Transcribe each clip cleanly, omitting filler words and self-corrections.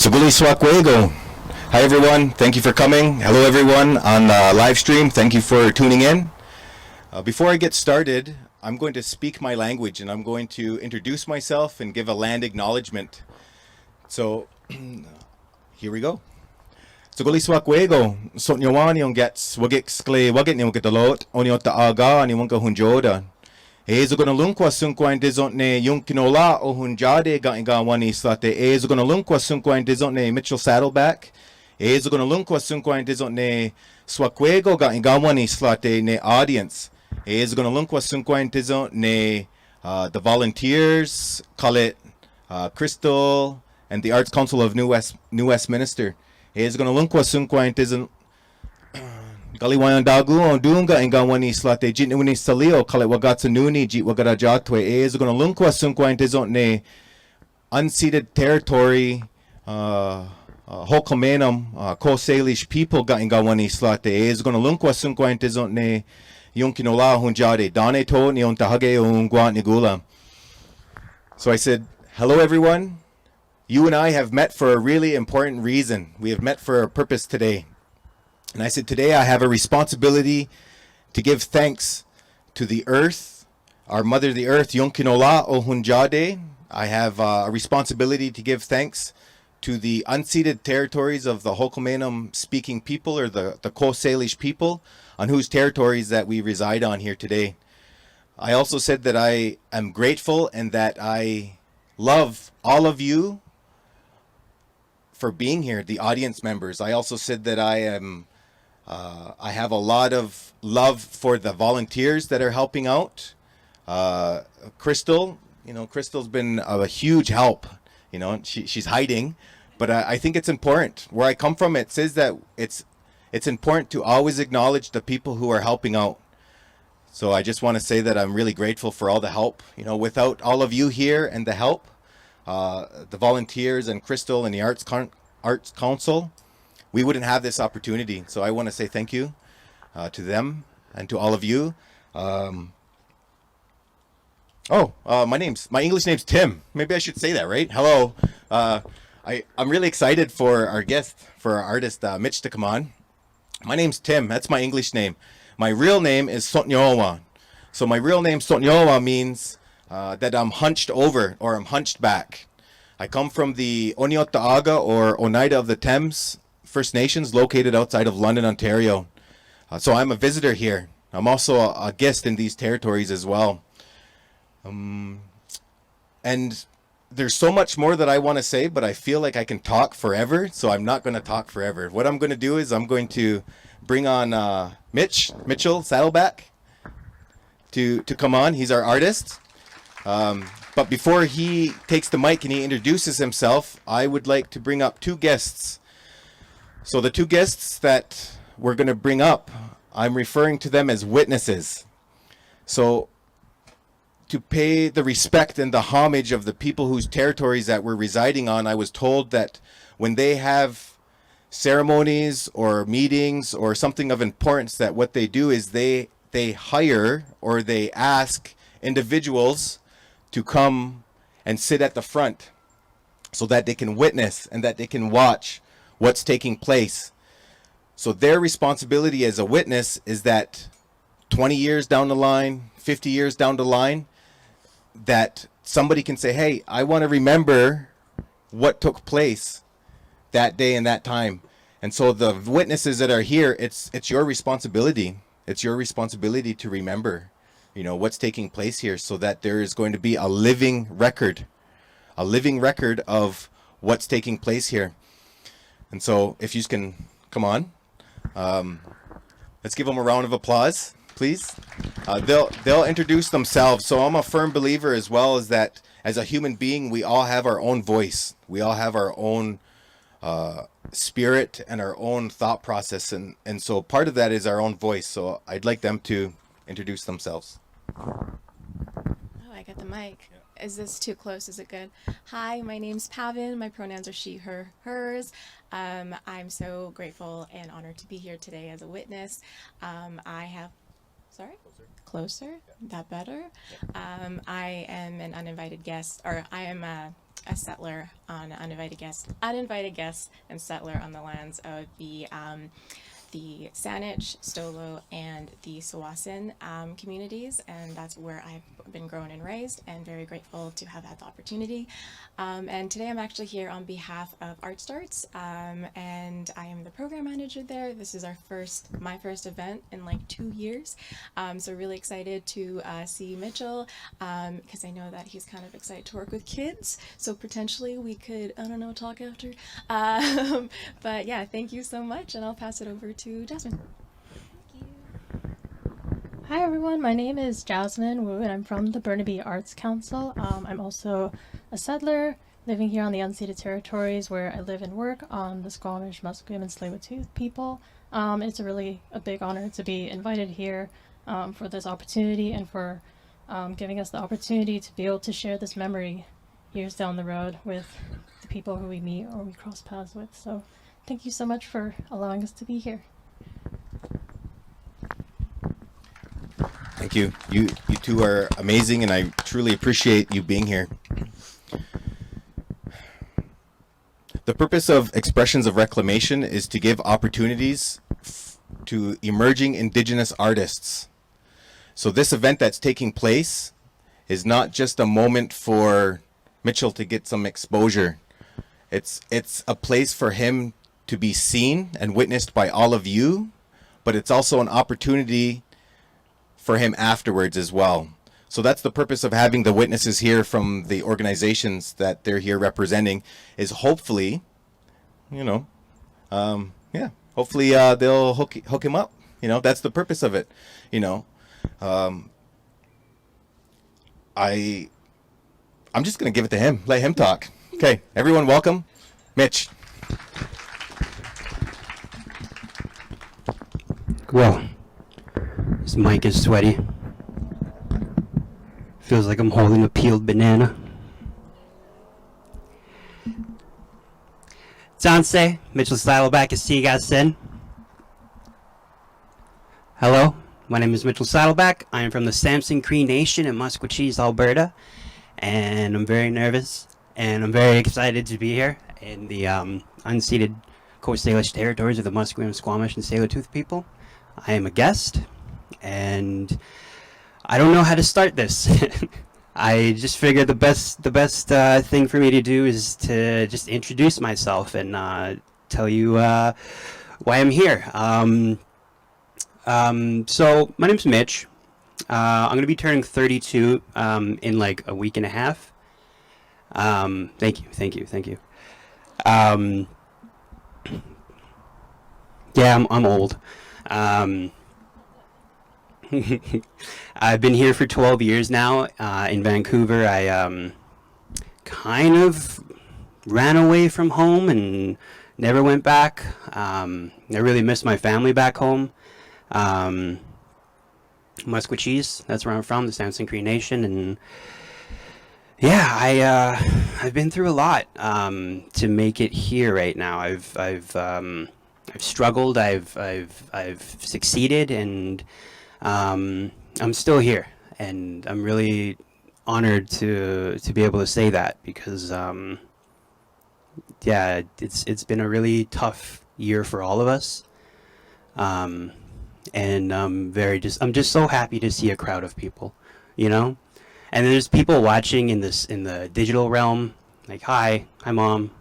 Suguli Swakwego. Hi everyone, thank you for coming. Hello everyone on live stream, thank you for tuning in. Before I get started, I'm going to speak my language and I'm going to introduce myself and give a land acknowledgement. So, here we go. Suguli Swakwego, Sotnyawani on gets Wagix Clay Wagit Nimukitalot, Oniota Aga, Nimunka Hunjoda. Ezo gonna lunkwa sunkwa indizonne yunkinola o hunjade ga wani slate. Ezo gonna lunkwa sunkwa indizonne Mitchell Saddleback. Ezo gonna lunkwa sunkwa indizonne Swakwego ga wani slate ne audience. Ezo gonna lunkwa sunkwa indizonne the volunteers, call it Crystal and the Arts Council of New Westminster. Ezo gonna lunkwa sunkwa indizonne Galiwayan dagu on dunga ingawani slate jitnuni salio kale wagatsanuni jit wagarajatwe is gonna lunkwa sunkwa intizonne unceded territory hokomenum ko salish people ga ingawani slate is gonna lunkwa sunkwa intizonne yunkinola hunjade dane to ni ontahage ungwa nigula. So I said, hello everyone. You and I have met for a really important reason. We have met for a purpose today. And I said, today I have a responsibility to give thanks to the earth, our mother, the earth, Yonkinola Ohunjade. I have a responsibility to give thanks to the unceded territories of the Hokomenum speaking people, or the Ko Salish people, on whose territories that we reside on here today. I also said that I am grateful and that I love all of you for being here, the audience members. I also said that I have a lot of love for the volunteers that are helping out. Crystal, Crystal's been a huge help. She's hiding, but I think it's important. Where I come from, it says that it's important to always acknowledge the people who are helping out. So I just want to say that I'm really grateful for all the help. Without all of you here and the help, the volunteers and Crystal and the Arts Council, we wouldn't have this opportunity. So I want to say thank you to them and to all of you. My English name's Tim. Maybe I should say that, right? Hello. I'm really excited for our guest, for our artist, Mitch, to come on. My name's Tim. That's my English name. My real name is Sotnyowa. So my real name, Sotnyowa, means that I'm hunched over, or I'm hunched back. I come from the Oniotaaga, or Oneida of the Thames First Nations, located outside of London, Ontario. So I'm a visitor here. I'm also a guest in these territories as well. And there's so much more that I want to say, but I feel like I can talk forever, so I'm not going to talk forever. What I'm going to do is I'm going to bring on Mitchell Saddleback to come on. He's our artist. But before he takes the mic and he introduces himself, I would like to bring up two guests. So the two guests that we're going to bring up, I'm referring to them as witnesses. So to pay the respect and the homage of the people whose territories that we're residing on, I was told that when they have ceremonies or meetings or something of importance, that what they do is they hire or they ask individuals to come and sit at the front so that they can witness and that they can watch what's taking place. So their responsibility as a witness is that 20 years down the line, 50 years down the line, that somebody can say, hey, I want to remember what took place that day and that time. And so the witnesses that are here, it's your responsibility. It's your responsibility to remember, what's taking place here, so that there is going to be a living record of what's taking place here. And so if you can come on, let's give them a round of applause, please. They'll introduce themselves. So I'm a firm believer as well as that as a human being, we all have our own voice. We all have our own spirit and our own thought process. And so part of that is our own voice. So I'd like them to introduce themselves. Oh, I got the mic. Is this too close? Is it good? Hi, my name's Pavin. My pronouns are she, her, hers. I'm so grateful and honored to be here today as a witness. Closer? Yeah. That better? Yeah. I am an uninvited guest, or I am a settler, an uninvited guest and settler on the lands of the Saanich, Stolo, and the Tsawwassen communities, and that's where I've been grown and raised, and very grateful to have had the opportunity. And today I'm actually here on behalf of Art Starts, and I am the program manager there. This is my first event in like 2 years, so really excited to see Mitchell, because I know that he's kind of excited to work with kids, so potentially we could, I don't know, talk after. But yeah, thank you so much, and I'll pass it over to Jasmine. Hi everyone, my name is Jasmine Wu and I'm from the Burnaby Arts Council. I'm also a settler living here on the unceded territories where I live and work on the Squamish, Musqueam, and Tsleil-Waututh people. It's really a big honor to be invited here for this opportunity and for giving us the opportunity to be able to share this memory years down the road with the people who we meet or we cross paths with. So thank you so much for allowing us to be here. Thank you. You two are amazing, and I truly appreciate you being here. The purpose of Expressions of Reclamation is to give opportunities to emerging Indigenous artists. So this event that's taking place is not just a moment for Mitchell to get some exposure. It's a place for him to be seen and witnessed by all of you, but it's also an opportunity for him afterwards as well. So that's the purpose of having the witnesses here from the organizations that they're here representing, is hopefully, hopefully they'll hook him up. That's the purpose of it. I'm just gonna give it to him. Let him talk. Okay, everyone, welcome, Mitch. Well, this mic is sweaty. Feels like I'm holding a peeled banana. Sanse, Mitchell Saddleback is Sigasen. Hello, my name is Mitchell Saddleback. I am from the Samson Cree Nation in Maskwacis, Alberta. And I'm very nervous and I'm very excited to be here in the unceded Coast Salish territories of the Musqueam, Squamish, and Tsleil-Waututh people. I am a guest, and I don't know how to start this. I just figured the best thing for me to do is to just introduce myself and tell you why I'm here. So my name's Mitch. I'm going to be turning 32 in like a week and a half. Thank you. Yeah, I'm old. I've been here for 12 years now in Vancouver. I kind of ran away from home and never went back. I really miss my family back home. Maskwacis, that's where I'm from, the Samson Cree Nation, and yeah, I've been through a lot to make it here right now. I've struggled, I've succeeded, and I'm still here, and I'm really honored to be able to say that because yeah, it's been a really tough year for all of us, and I'm just so happy to see a crowd of people, and there's people watching in the digital realm, like hi mom.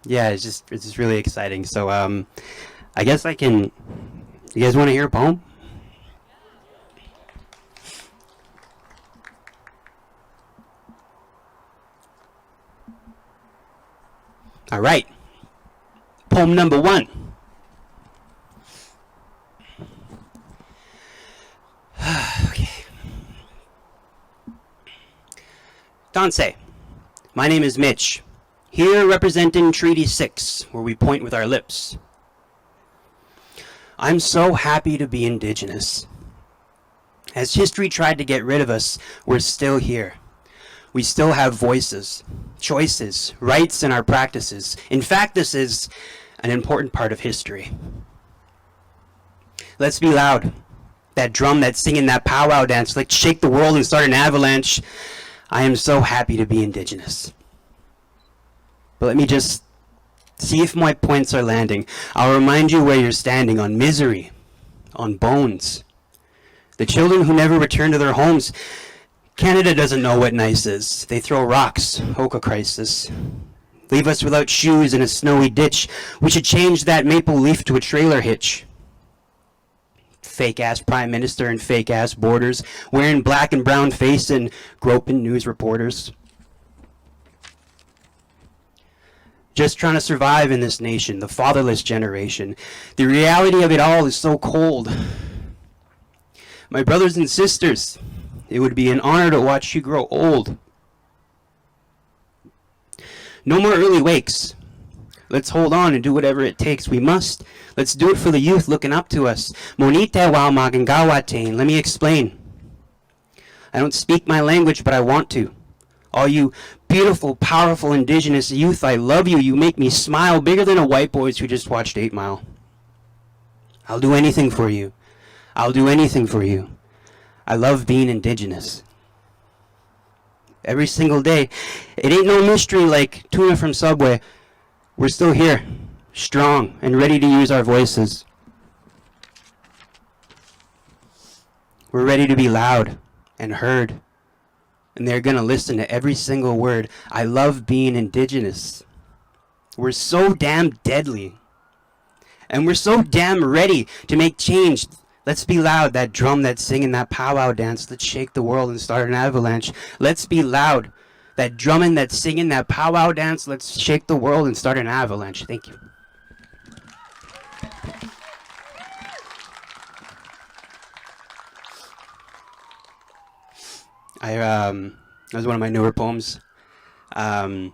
Yeah, it's just really exciting. So I guess you guys want to hear a poem? All right. Poem number 1. Okay. Danse. My name is Mitch. Here representing Treaty 6, where we point with our lips. I'm so happy to be Indigenous. As history tried to get rid of us, we're still here. We still have voices, choices, rights in our practices. In fact, this is an important part of history. Let's be loud. That drum, that singing, that powwow dance, like shake the world and start an avalanche. I am so happy to be Indigenous. But let me just see if my points are landing. I'll remind you where you're standing, on misery, on bones. The children who never return to their homes. Canada doesn't know what nice is. They throw rocks, Oka crisis. Leave us without shoes in a snowy ditch. We should change that maple leaf to a trailer hitch. Fake-ass prime minister and fake-ass borders, wearing black and brown face and groping news reporters. Just trying to survive in this nation, the fatherless generation. The reality of it all is so cold. My brothers and sisters, it would be an honor to watch you grow old. No more early wakes. Let's hold on and do whatever it takes. We must. Let's do it for the youth looking up to us. Monita wa magangawatain. Let me explain. I don't speak my language, but I want to. All you beautiful, powerful Indigenous youth, I love you. You make me smile bigger than a white boys who just watched 8 Mile. I'll do anything for you. I'll do anything for you. I love being Indigenous. Every single day. It ain't no mystery like tuna from Subway. We're still here, strong and ready to use our voices. We're ready to be loud and heard. And they're going to listen to every single word. I love being Indigenous. We're so damn deadly. And we're so damn ready to make change. Let's be loud, that drum that's singing that powwow dance. Let's shake the world and start an avalanche. Let's be loud, that drumming that's singing that powwow dance. Let's shake the world and start an avalanche. Thank you. That was one of my newer poems. I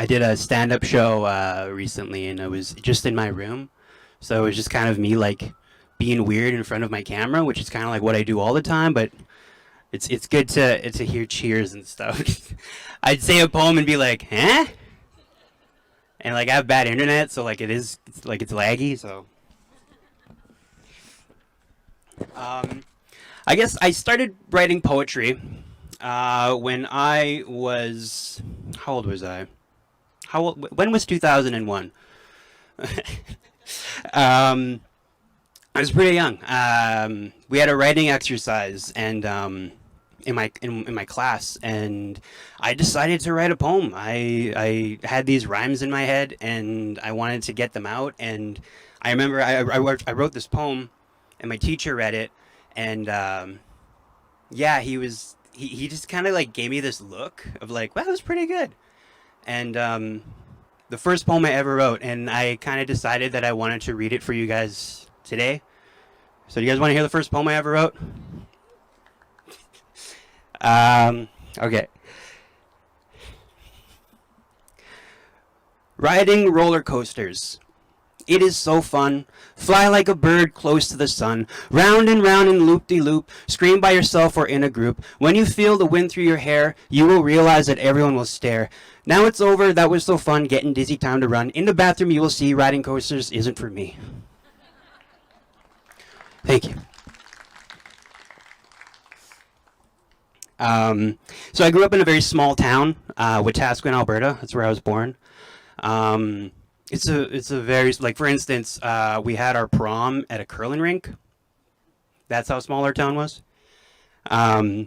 did a stand-up show recently, and it was just in my room. So it was just kind of me like being weird in front of my camera, which is kind of like what I do all the time, but it's good to hear cheers and stuff. I'd say a poem and be like, huh? And like I have bad internet, so like it's laggy, so I guess I started writing poetry when I was, how old was I? When was 2001? I was pretty young. We had a writing exercise and in my class, and I decided to write a poem. I had these rhymes in my head, and I wanted to get them out. And I remember I wrote this poem, and my teacher read it, and yeah, he just kind of like gave me this look of like, wow, that was pretty good. And the first poem I ever wrote, and I kind of decided that I wanted to read it for you guys today. So do you guys want to hear the first poem I ever wrote? Okay. Riding roller coasters. It is so fun. Fly like a bird close to the sun. Round and round in loop-de-loop. Scream by yourself or in a group. When you feel the wind through your hair, you will realize that everyone will stare. Now it's over. That was so fun. Getting dizzy. Time to run. In the bathroom you will see riding coasters isn't for me. Thank you. So I grew up in a very small town, Wetaskiwin, Alberta. That's where I was born. It's a very, like, for instance, we had our prom at a curling rink. That's how small our town was. My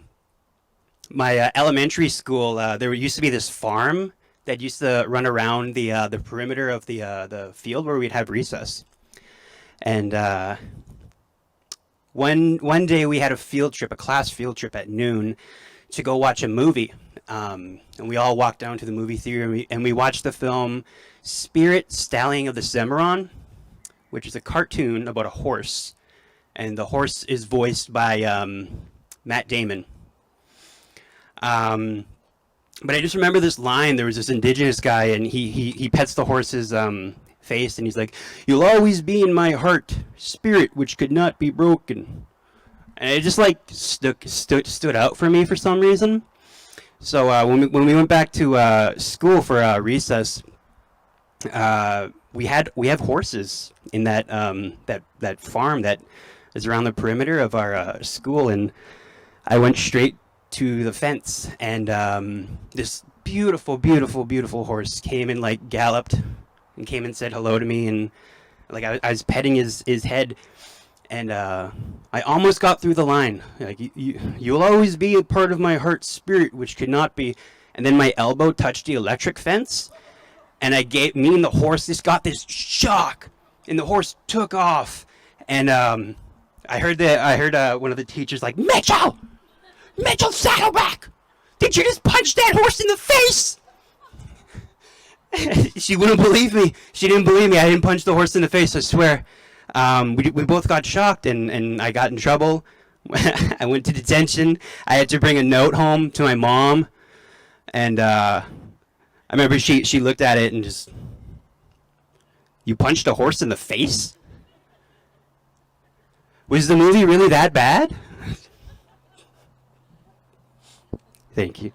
elementary school, there used to be this farm that used to run around the perimeter of the field where we'd have recess. And one day we had a class field trip at noon to go watch a movie. And we all walked down to the movie theater, and we watched the film Spirit Stallion of the Cimarron, which is a cartoon about a horse. And the horse is voiced by Matt Damon. But I just remember this line. There was this Indigenous guy, and he pets the horse's face, and he's like, "You'll always be in my heart, spirit which could not be broken." And it just like stood out for me for some reason. So when we went back to school for recess, we have horses in that farm that is around the perimeter of our school, and I went straight to the fence, and this beautiful, beautiful, beautiful horse came and like galloped and came and said hello to me, and like I was petting his head, and I almost got through the line. Like, you'll always be a part of my heart spirit, which could not be. And then my elbow touched the electric fence, and me and the horse just got this shock, and the horse took off. And I heard one of the teachers like, Mitchell Saddleback, did you just punch that horse in the face? She wouldn't believe me. She didn't believe me. I didn't punch the horse in the face, I swear. We both got shocked, and I got in trouble. I went to detention. I had to bring a note home to my mom. And I remember she looked at it and just, you punched a horse in the face? Was the movie really that bad? Thank you.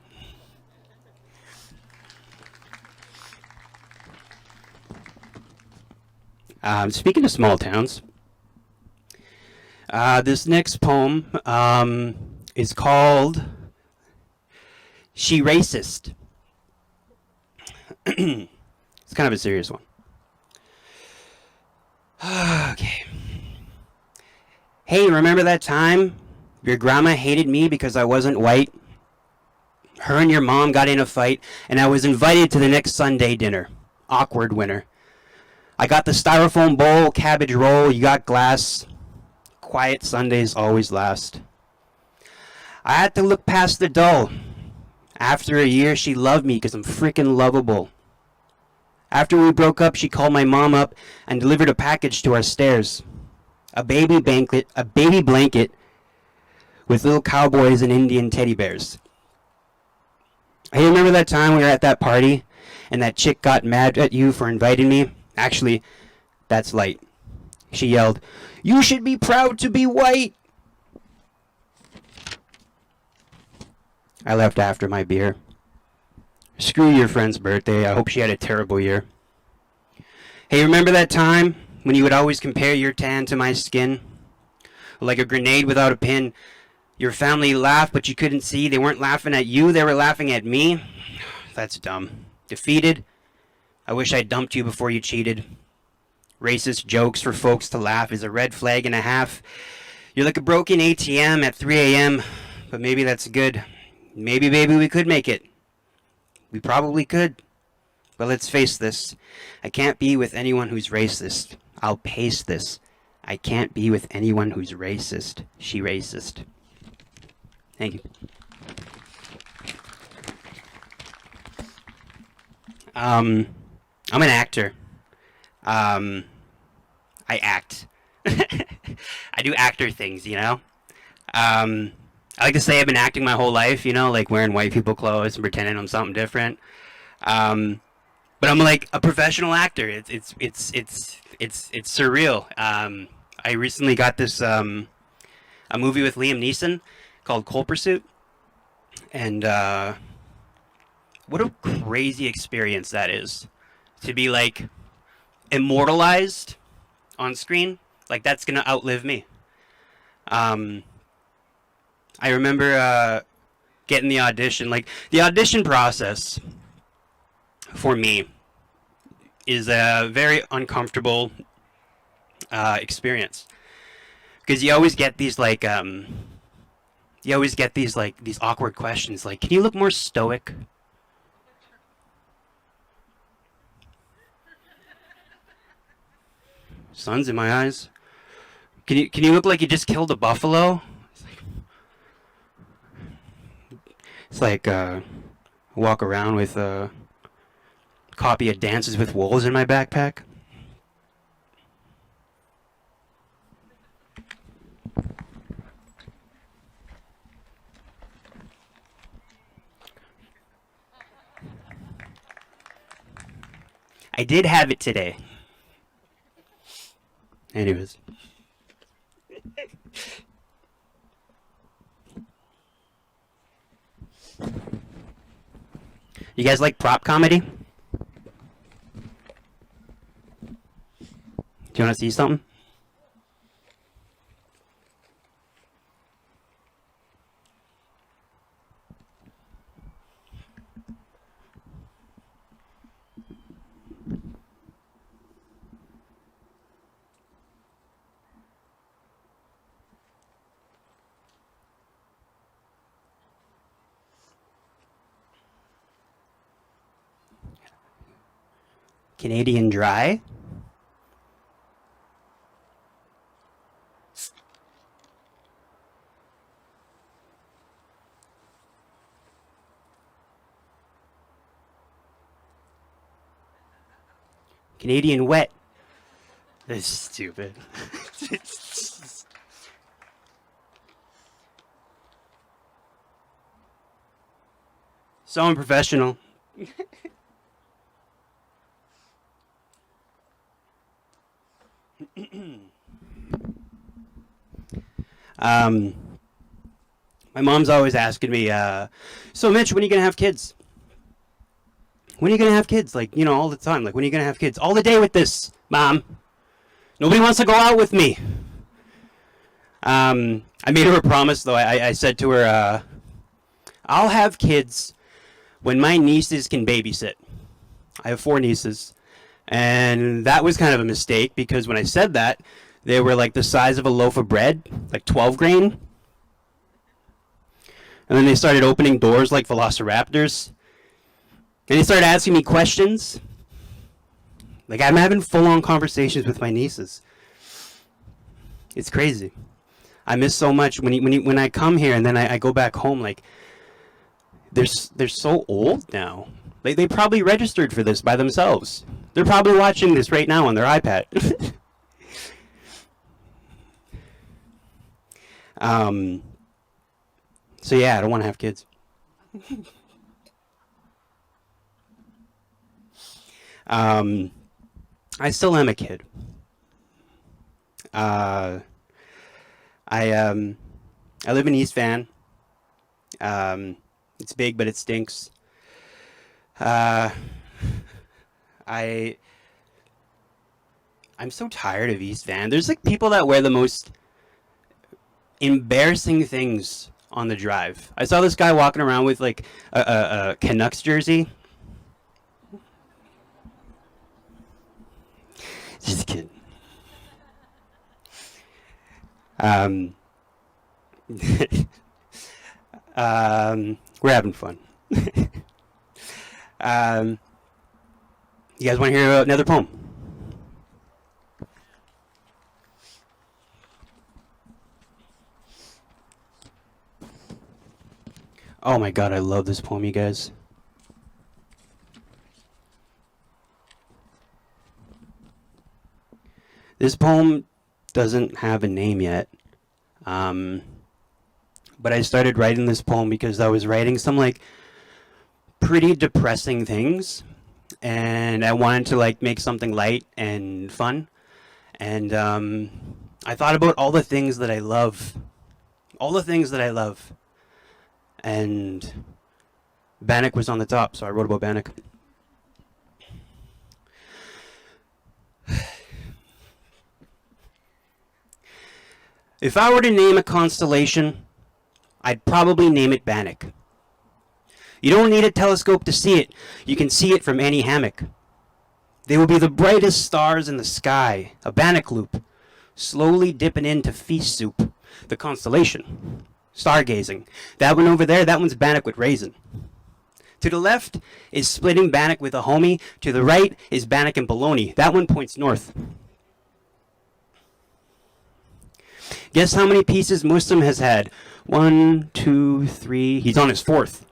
Speaking of small towns, this next poem is called She Racist. It's kind of a serious one. Okay. Hey, remember that time your grandma hated me because I wasn't white? Her and your mom got in a fight, and I was invited to the next Sunday dinner. Awkward winner. I got the styrofoam bowl, cabbage roll, you got glass. Quiet Sundays always last. I had to look past the dull. After a year, she loved me because I'm freaking lovable. After we broke up, she called my mom up and delivered a package to our stairs. A baby blanket with little cowboys and Indian teddy bears. I remember that time we were at that party and that chick got mad at you for inviting me. Actually, that's light. She yelled, "You should be proud to be white." I left after my beer. Screw your friend's birthday. I hope she had a terrible year. Hey, remember that time when you would always compare your tan to my skin? Like a grenade without a pin. Your family laughed, but you couldn't see. They weren't laughing at you. They were laughing at me. That's dumb. Defeated. I wish I dumped you before you cheated. Racist jokes for folks to laugh is a red flag and a half. You're like a broken ATM at 3 a.m., but maybe that's good. Maybe, baby, we could make it. We probably could. But let's face this. I can't be with anyone who's racist. I'll pace this. I can't be with anyone who's racist. She racist. Thank you. I'm an actor. I act. I do actor things, you know? I like to say I've been acting my whole life, you know, like wearing white people clothes and pretending I'm something different. But I'm like a professional actor. It's surreal. I recently got this a movie with Liam Neeson called Coal Pursuit, and what a crazy experience that is, to be like immortalized on screen. Like, that's gonna outlive me. I remember getting the audition. Like, the audition process for me is a very uncomfortable experience, because you always get these like these awkward questions like, can you look more stoic? Sun's in my eyes. Can you look like you just killed a buffalo? It's like walk around with a copy of Dances with Wolves in my backpack. I did have it today. Anyways. You guys like prop comedy? Do you want to see something? Canadian Dry. Canadian Wet. This is stupid. So unprofessional. My mom's always asking me, so Mitch, when are you gonna have kids? When are you gonna have kids? Like, you know, all the time. Like, when are you gonna have kids? All the day with this, Mom. Nobody wants to go out with me. I made her a promise, though. I said to her, I'll have kids when my nieces can babysit. I have 4 nieces. And that was kind of a mistake, because when I said that, they were like the size of a loaf of bread, like 12 grain. And then they started opening doors like velociraptors. And they started asking me questions. Like, I'm having full-on conversations with my nieces. It's crazy. I miss so much when I come here and then I go back home. Like, they're so old now. They probably registered for this by themselves. They're probably watching this right now on their iPad. So yeah, I don't want to have kids. I still am a kid. I live in East Van. It's big, but it stinks. I'm so tired of East Van. There's like people that wear the most embarrassing things on the drive. I saw this guy walking around with like a Canucks jersey. Just kidding. We're having fun. You guys want to hear another poem? Oh my god, I love this poem, you guys. This poem doesn't have a name yet. But I started writing this poem because I was writing some like pretty depressing things, and I wanted to like make something light and fun. And I thought about all the things that I love. All the things that I love. And Bannock was on the top, so I wrote about Bannock. If I were to name a constellation, I'd probably name it Bannock. You don't need a telescope to see it. You can see it from any hammock. They will be the brightest stars in the sky, a Bannock loop, slowly dipping into feast soup, the constellation. Stargazing. That one over there, that one's Bannock with raisin. To the left is splitting Bannock with a homie. To the right is Bannock and bologna. That one points north. Guess how many pieces Muslim has had? 1, 2, 3. He's on his 4th.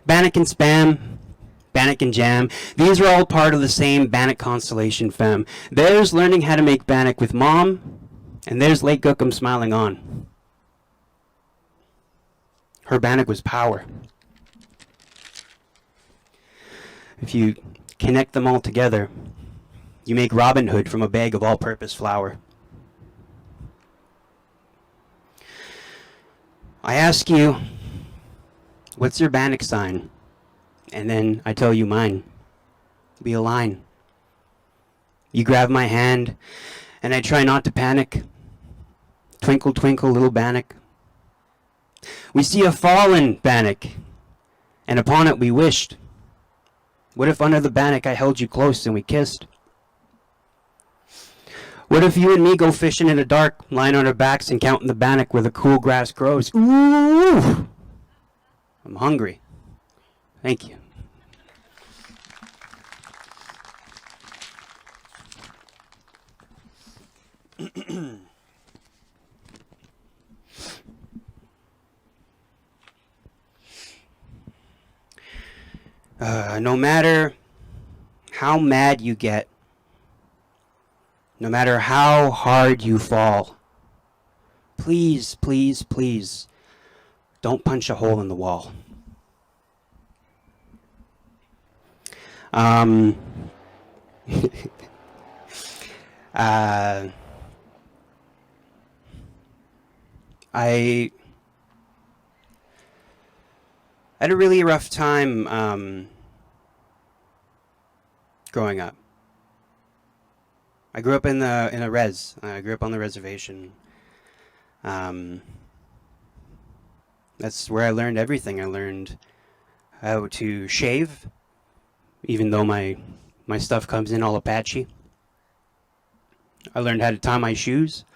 Bannock and spam. Bannock and jam. These are all part of the same Bannock constellation, fam. There's learning how to make Bannock with mom. And there's Lake Gookum smiling on. Her Bannock was power. If you connect them all together, you make Robin Hood from a bag of all-purpose flour. I ask you, what's your Bannock sign? And then I tell you mine. We align. You grab my hand, and I try not to panic. Twinkle, twinkle, little Bannock. We see a fallen Bannock, and upon it we wished. What if under the Bannock I held you close and we kissed? What if you and me go fishing in the dark, lying on our backs and counting the Bannock where the cool grass grows? Ooh! I'm hungry. Thank you. No matter how mad you get, no matter how hard you fall, please, please, please, don't punch a hole in the wall. I had a really rough time growing up. I grew up in a res. I grew up on the reservation. That's where I learned everything. I learned how to shave, even though my stuff comes in all Apache. I learned how to tie my shoes.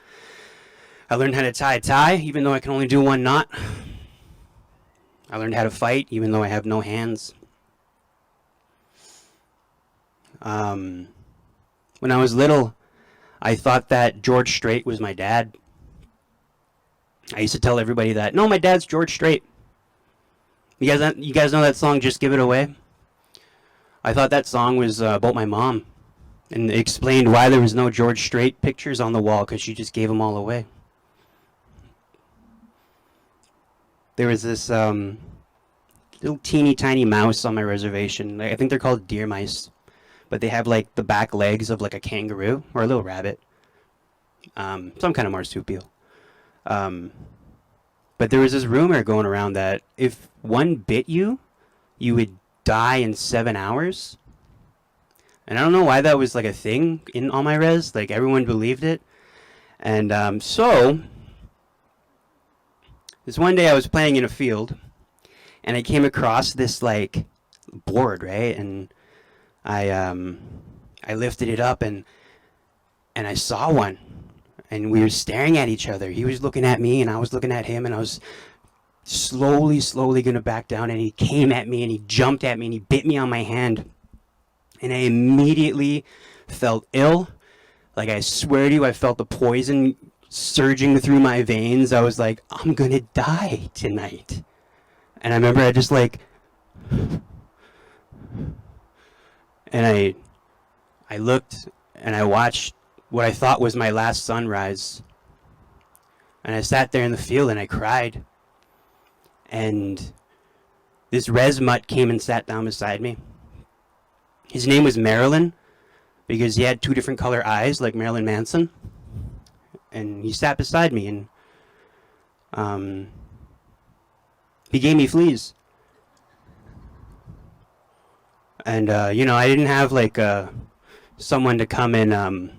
I learned how to tie a tie, even though I can only do one knot. I learned how to fight, even though I have no hands. When I was little, I thought that George Strait was my dad. I used to tell everybody that, no, my dad's George Strait. You guys know that song, Just Give It Away? I thought that song was about my mom. And it explained why there was no George Strait pictures on the wall, because she just gave them all away. There was this little teeny tiny mouse on my reservation. I think they're called deer mice. But they have like the back legs of like a kangaroo or a little rabbit. Some kind of marsupial. But there was this rumor going around that if one bit you, you would die in 7 hours. And I don't know why that was like a thing on my res. Like everyone believed it. And so this one day I was playing in a field and I came across this like board, right? And I lifted it up and I saw one, and we were staring at each other. He was looking at me and I was looking at him, and I was slowly gonna back down, and he came at me and he jumped at me and he bit me on my hand, and I immediately felt ill. Like, I swear to you, I felt the poison surging through my veins. I was like, I'm gonna die tonight. And I remember I just like, and I looked and I watched what I thought was my last sunrise. And I sat there in the field and I cried. And this res mutt came and sat down beside me. His name was Marilyn, because he had 2 different color eyes like Marilyn Manson. And he sat beside me, and he gave me fleas. And you know, I didn't have like someone to come and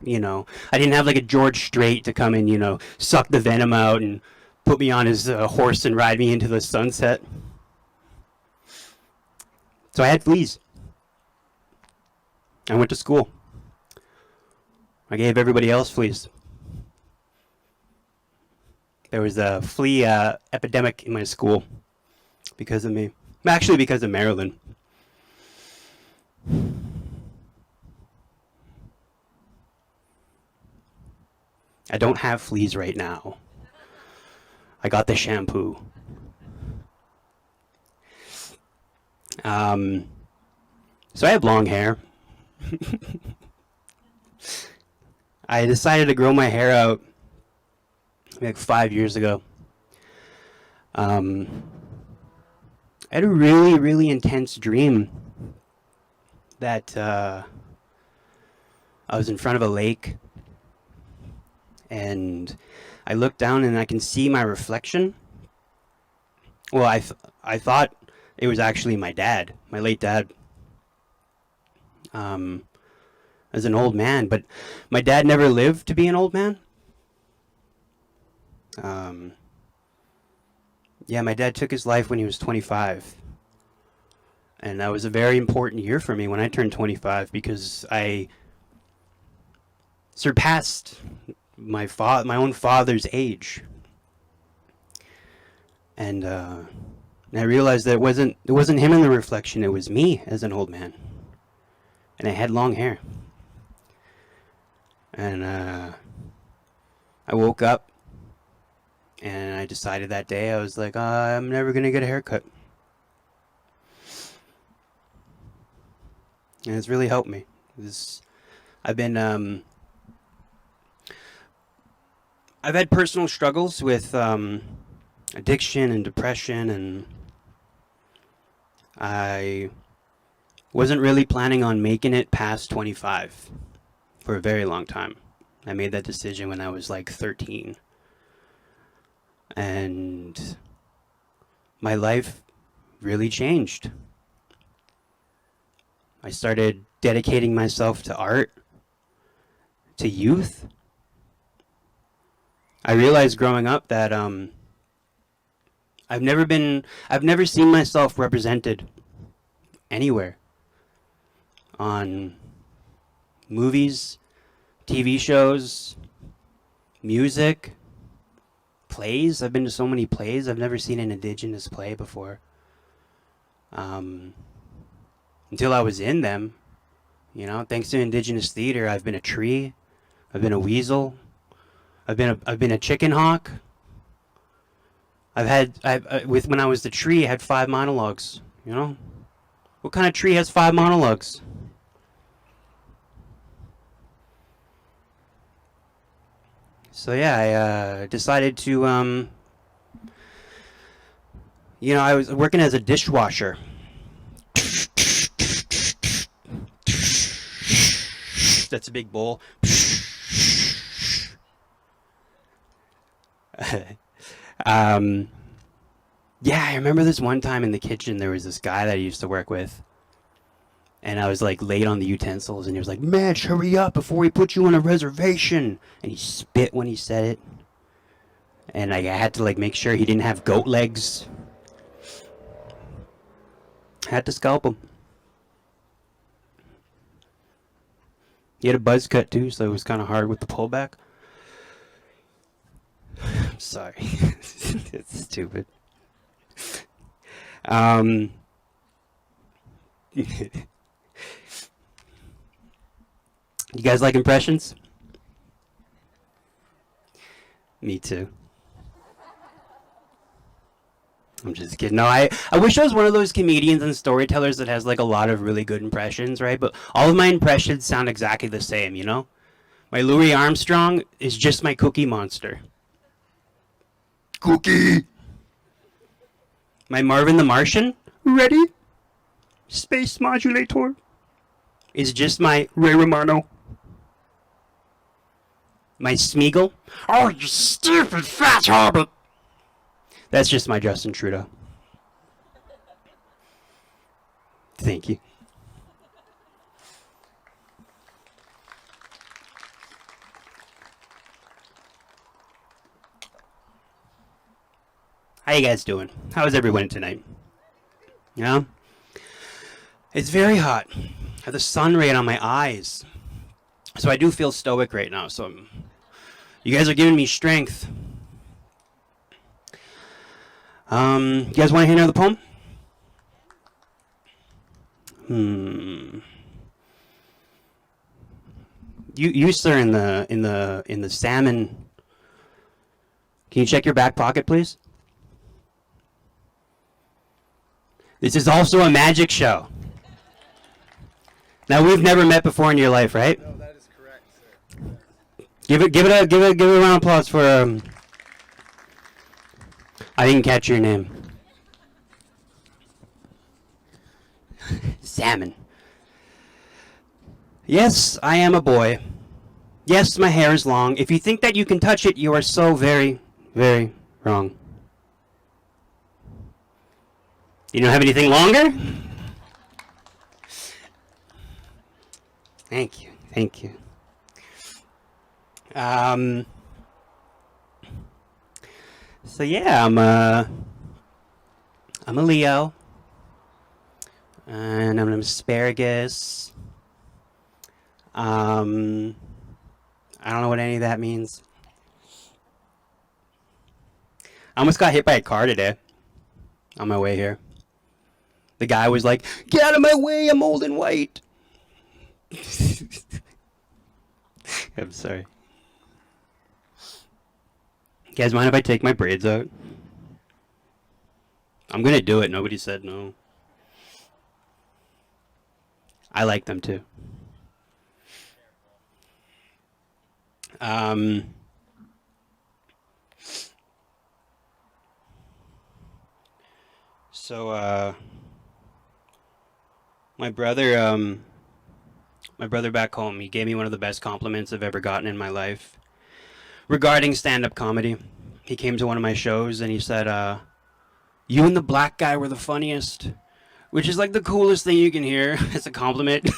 you know, I didn't have like a George Strait to come and, you know, suck the venom out and put me on his horse and ride me into the sunset. So I had fleas. I went to school. I gave everybody else fleas. There was a flea epidemic in my school because of me. Actually, because of Marilyn. I don't have fleas right now. I got the shampoo. So I have long hair. I decided to grow my hair out like 5 years ago. I had a really intense dream that I was in front of a lake, and I looked down and I can see my reflection. Well, I thought it was actually my dad, my late dad, as an old man, but my dad never lived to be an old man. Yeah, my dad took his life when he was 25. And that was a very important year for me when I turned 25, because I surpassed my own father's age. And I realized that it wasn't him in the reflection, it was me as an old man. And I had long hair. And I woke up and I decided that day, I was like, I'm never going to get a haircut. And it's really helped me. I've had personal struggles with addiction and depression, and I wasn't really planning on making it past 25 for a very long time. I made that decision when I was like 13. And my life really changed. I started dedicating myself to art, to youth. I realized growing up that I've never seen myself represented anywhere. On movies, TV shows, music, plays. I've been to so many plays. I've never seen an Indigenous play before. Until I was in them, you know, thanks to Indigenous theater, I've been a tree, I've been a weasel, I've been a chicken hawk. When I was the tree, I had 5 monologues, you know? What kind of tree has 5 monologues? So yeah, I decided to, I was working as a dishwasher. That's a big bowl. Yeah, I remember this one time in the kitchen, there was this guy that I used to work with. And I was like late on the utensils, and he was like, "Mitch, hurry up before we put you on a reservation." And he spit when he said it. And I had to like make sure he didn't have goat legs. I had to scalp him. He had a buzz cut too, so it was kind of hard with the pullback. I'm sorry. It's stupid. You guys like impressions? Me too. I'm just kidding. No, I wish I was one of those comedians and storytellers that has like a lot of really good impressions, right? But all of my impressions sound exactly the same, you know? My Louis Armstrong is just my Cookie Monster. Cookie! My Marvin the Martian, ready? Space Modulator, is just my Ray Romano. My Smeagol, oh, you stupid fat hobbit! That's just my Justin Trudeau. Thank you. How you guys doing? How's everyone tonight? Yeah? It's very hot. I have the sun right on my eyes. So I do feel stoic right now. So you guys are giving me strength. You guys want to hear another poem? You sir in the salmon. Can you check your back pocket, please? This is also a magic show. Now we've never met before in your life, right? No, that is correct, sir. Give it a round of applause for I didn't catch your name. Salmon. Yes, I am a boy. Yes, my hair is long. If you think that you can touch it, you are so very, very wrong. You don't have anything longer? Thank you. Thank you. So yeah, I'm a Leo. And I'm an asparagus. I don't know what any of that means. I almost got hit by a car today on my way here. The guy was like, "Get out of my way, I'm old and white." I'm sorry. You guys mind if I take my braids out? I'm gonna do it. Nobody said no. I like them too. So my brother back home, he gave me one of the best compliments I've ever gotten in my life regarding stand-up comedy. He came to one of my shows and he said, you and the black guy were the funniest, which is like the coolest thing you can hear. It's a compliment.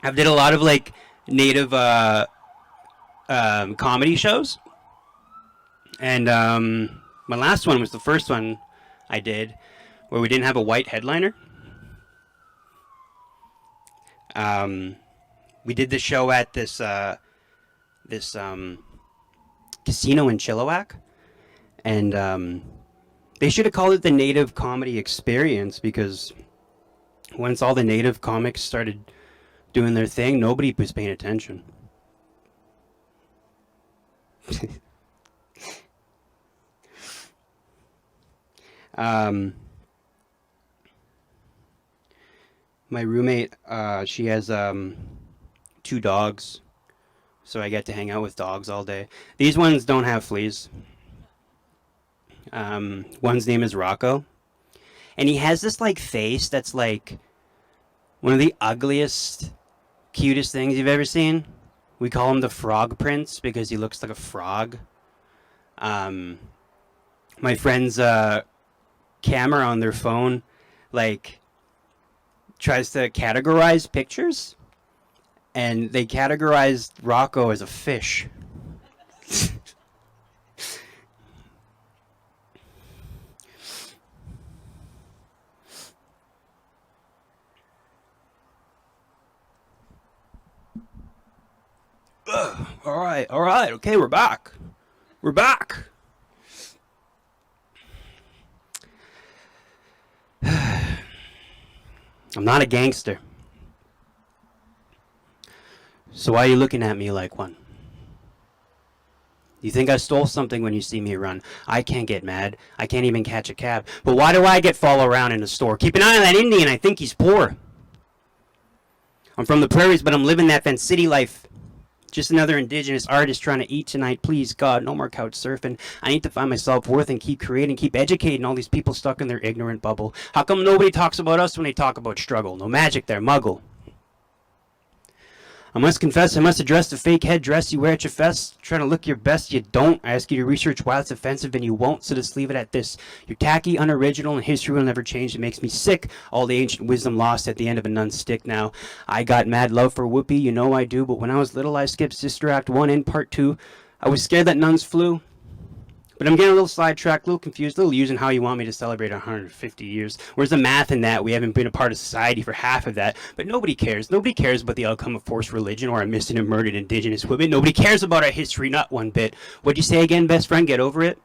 I've did a lot of like native comedy shows, and my last one was the first one I did where we didn't have a white headliner. We did the show at this casino in Chilliwack, and they should have called it the Native Comedy Experience, because once all the native comics started doing their thing, nobody was paying attention. My roommate, she has 2 dogs, so I get to hang out with dogs all day. These ones don't have fleas. One's name is Rocco, and he has this like face that's like one of the ugliest, cutest things you've ever seen. We call him the Frog Prince because he looks like a frog. My friend's camera on their phone like tries to categorize pictures, and they categorized Rocco as a fish. All right, okay, we're back. We're back. I'm not a gangster. So why are you looking at me like one? You think I stole something when you see me run? I can't get mad. I can't even catch a cab. But why do I get follow around in the store? Keep an eye on that Indian. I think he's poor. I'm from the prairies, but I'm living that fence city life. Just another Indigenous artist trying to eat tonight. Please, God, no more couch surfing. I need to find my self-worth and keep creating, keep educating all these people stuck in their ignorant bubble. How come nobody talks about us when they talk about struggle? No magic there, muggle. I must confess, I must address the fake headdress you wear at your fest. Trying to look your best, you don't. I ask you to research why it's offensive and you won't, so just leave it at this. You're tacky, unoriginal, and history will never change. It makes me sick. All the ancient wisdom lost at the end of a nun's stick now. I got mad love for Whoopi, you know I do, but when I was little I skipped Sister Act 1 and Part 2. I was scared that nuns flew. But I'm getting a little sidetracked, a little confused, a little using how you want me to celebrate 150 years. Where's the math in that? We haven't been a part of society for half of that. But nobody cares. Nobody cares about the outcome of forced religion or a missing and murdered Indigenous women. Nobody cares about our history, not one bit. What'd you say again, best friend? Get over it?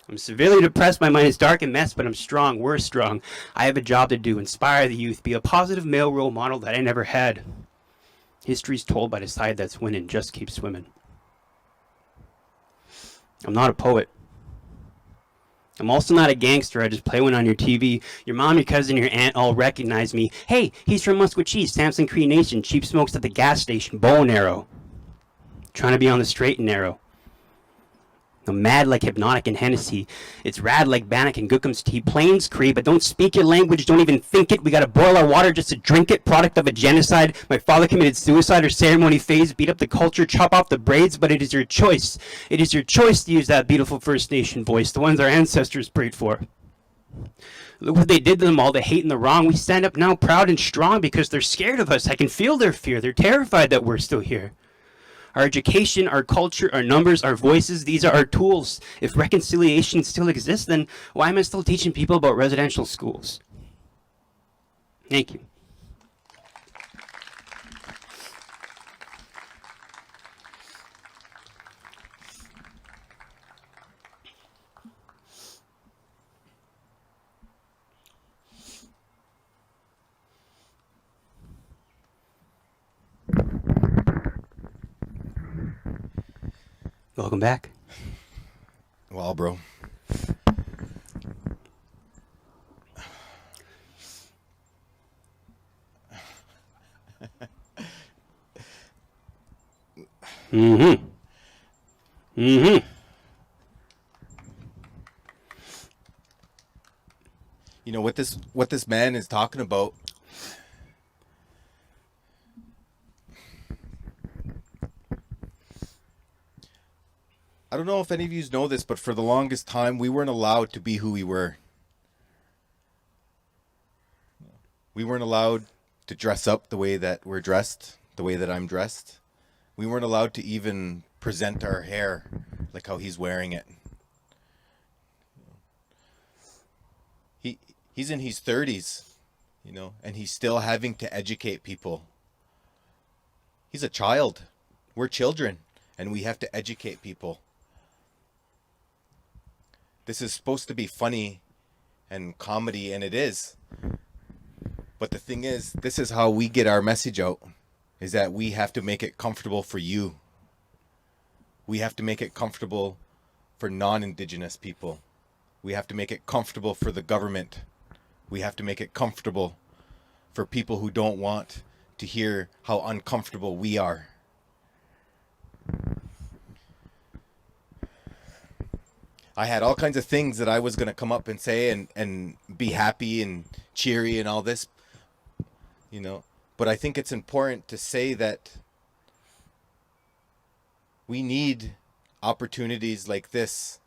I'm severely depressed. My mind is dark and messed, but I'm strong. We're strong. I have a job to do. Inspire the youth. Be a positive male role model that I never had. History's told by the side that's winning. Just keep swimming. I'm not a poet. I'm also not a gangster. I just play one on your TV. Your mom, your cousin, your aunt all recognize me. Hey, he's from Maskwacis, Samson Cree Nation. Cheap smokes at the gas station. Bow and arrow. Trying to be on the straight and narrow. I'm mad like Hypnotic and Hennessy. It's rad like Bannock and Gookum's tea. Plains Cree, but don't speak your language, don't even think it. We gotta boil our water just to drink it. Product of a genocide. My father committed suicide or ceremony phase. Beat up the culture, chop off the braids, but it is your choice. It is your choice to use that beautiful First Nation voice, the ones our ancestors prayed for. Look what they did to them, all the hate and the wrong. We stand up now proud and strong because they're scared of us. I can feel their fear. They're terrified that we're still here. Our education, our culture, our numbers, our voices, these are our tools. If reconciliation still exists, then why am I still teaching people about residential schools? Thank you. welcome back. Well, bro. Mm-hmm. Mm-hmm. You know what this man is talking about. I don't know if any of you know this, but for the longest time, we weren't allowed to be who we were. We weren't allowed to dress up the way that we're dressed, the way that I'm dressed. We weren't allowed to even present our hair like how he's wearing it. He's in his 30s, you know, and he's still having to educate people. He's a child. We're children, and we have to educate people. This is supposed to be funny and comedy, and it is. But the thing is, this is how we get our message out, is that we have to make it comfortable for you. We have to make it comfortable for non-Indigenous people. We have to make it comfortable for the government. We have to make it comfortable for people who don't want to hear how uncomfortable we are. I had all kinds of things that I was going to come up and say and be happy and cheery and all this, you know. But I think it's important to say that we need opportunities like this